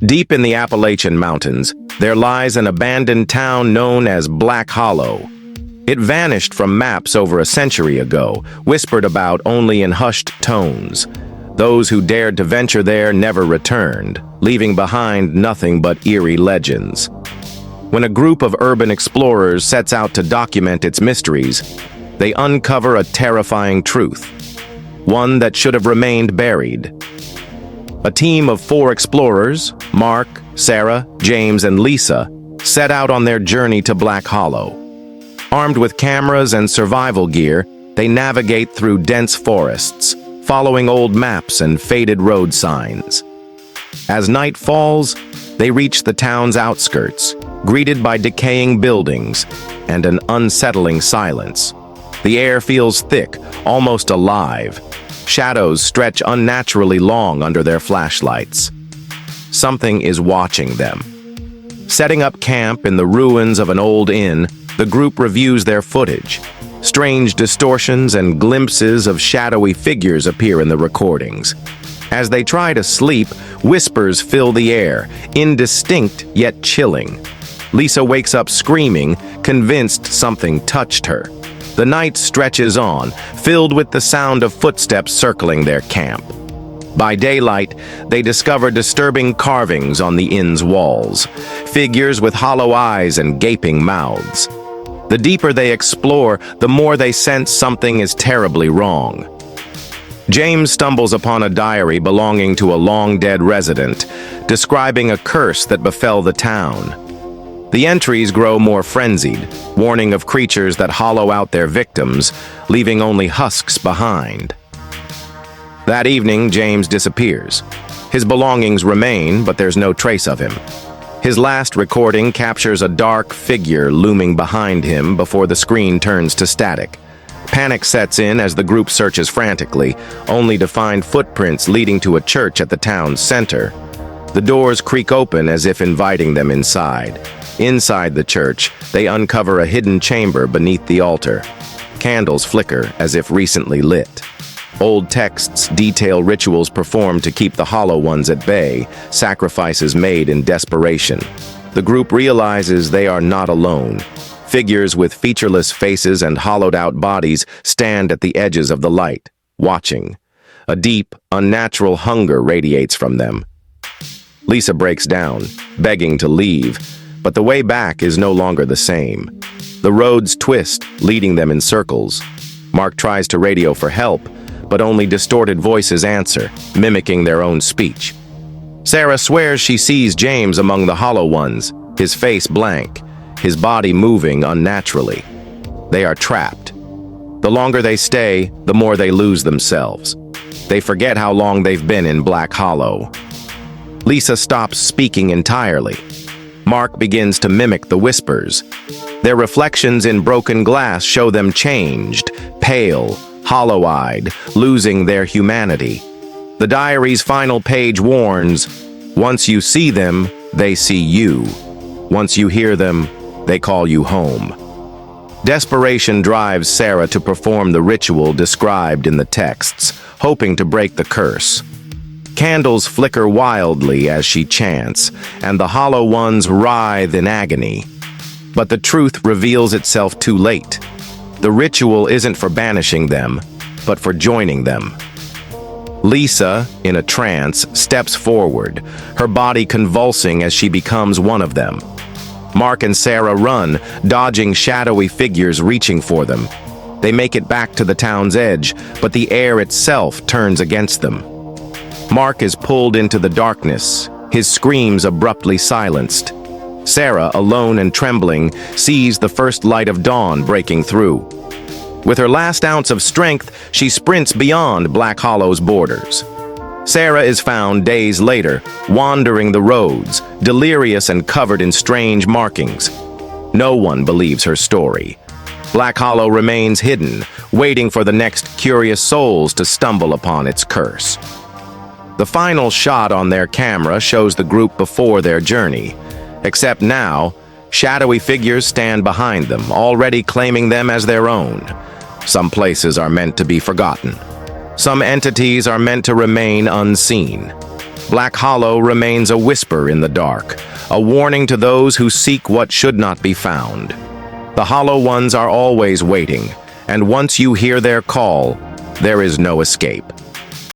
Deep in the Appalachian Mountains, there lies an abandoned town known as Black Hollow. It vanished from maps over a century ago, whispered about only in hushed tones. Those who dared to venture there never returned, leaving behind nothing but eerie legends. When a group of urban explorers sets out to document its mysteries, they uncover a terrifying truth, one that should have remained buried. A team of 4 explorers, Mark, Sarah, James, and Lisa, set out on their journey to Black Hollow. Armed with cameras and survival gear, they navigate through dense forests, following old maps and faded road signs. As night falls, they reach the town's outskirts, greeted by decaying buildings and an unsettling silence. The air feels thick, almost alive. Shadows stretch unnaturally long under their flashlights. Something is watching them. Setting up camp in the ruins of an old inn, the group reviews their footage. Strange distortions and glimpses of shadowy figures appear in the recordings. As they try to sleep, whispers fill the air, indistinct yet chilling. Lisa wakes up screaming, convinced something touched her. The night stretches on, filled with the sound of footsteps circling their camp. By daylight, they discover disturbing carvings on the inn's walls, figures with hollow eyes and gaping mouths. The deeper they explore, the more they sense something is terribly wrong. James stumbles upon a diary belonging to a long-dead resident, describing a curse that befell the town. The entries grow more frenzied, warning of creatures that hollow out their victims, leaving only husks behind. That evening, James disappears. His belongings remain, but there's no trace of him. His last recording captures a dark figure looming behind him before the screen turns to static. Panic sets in as the group searches frantically, only to find footprints leading to a church at the town's center. The doors creak open as if inviting them inside. Inside the church, they uncover a hidden chamber beneath the altar. Candles flicker as if recently lit. Old texts detail rituals performed to keep the hollow ones at bay, sacrifices made in desperation. The group realizes they are not alone. Figures with featureless faces and hollowed-out bodies stand at the edges of the light, watching. A deep, unnatural hunger radiates from them. Lisa breaks down, begging to leave, but the way back is no longer the same. The roads twist, leading them in circles. Mark tries to radio for help, but only distorted voices answer, mimicking their own speech. Sarah swears she sees James among the hollow ones, his face blank, his body moving unnaturally. They are trapped. The longer they stay, the more they lose themselves. They forget how long they've been in Black Hollow. Lisa stops speaking entirely. Mark begins to mimic the whispers. Their reflections in broken glass show them changed, pale, hollow-eyed, losing their humanity. The diary's final page warns, once you see them, they see you. Once you hear them, they call you home. Desperation drives Sarah to perform the ritual described in the texts, hoping to break the curse. Candles flicker wildly as she chants, and the hollow ones writhe in agony. But the truth reveals itself too late. The ritual isn't for banishing them, but for joining them. Lisa, in a trance, steps forward, her body convulsing as she becomes one of them. Mark and Sarah run, dodging shadowy figures reaching for them. They make it back to the town's edge, but the air itself turns against them. Mark is pulled into the darkness, his screams abruptly silenced. Sarah, alone and trembling, sees the first light of dawn breaking through. With her last ounce of strength, she sprints beyond Black Hollow's borders. Sarah is found days later, wandering the roads, delirious and covered in strange markings. No one believes her story. Black Hollow remains hidden, waiting for the next curious souls to stumble upon its curse. The final shot on their camera shows the group before their journey. Except now, shadowy figures stand behind them, already claiming them as their own. Some places are meant to be forgotten. Some entities are meant to remain unseen. Black Hollow remains a whisper in the dark, a warning to those who seek what should not be found. The hollow ones are always waiting, and once you hear their call, there is no escape.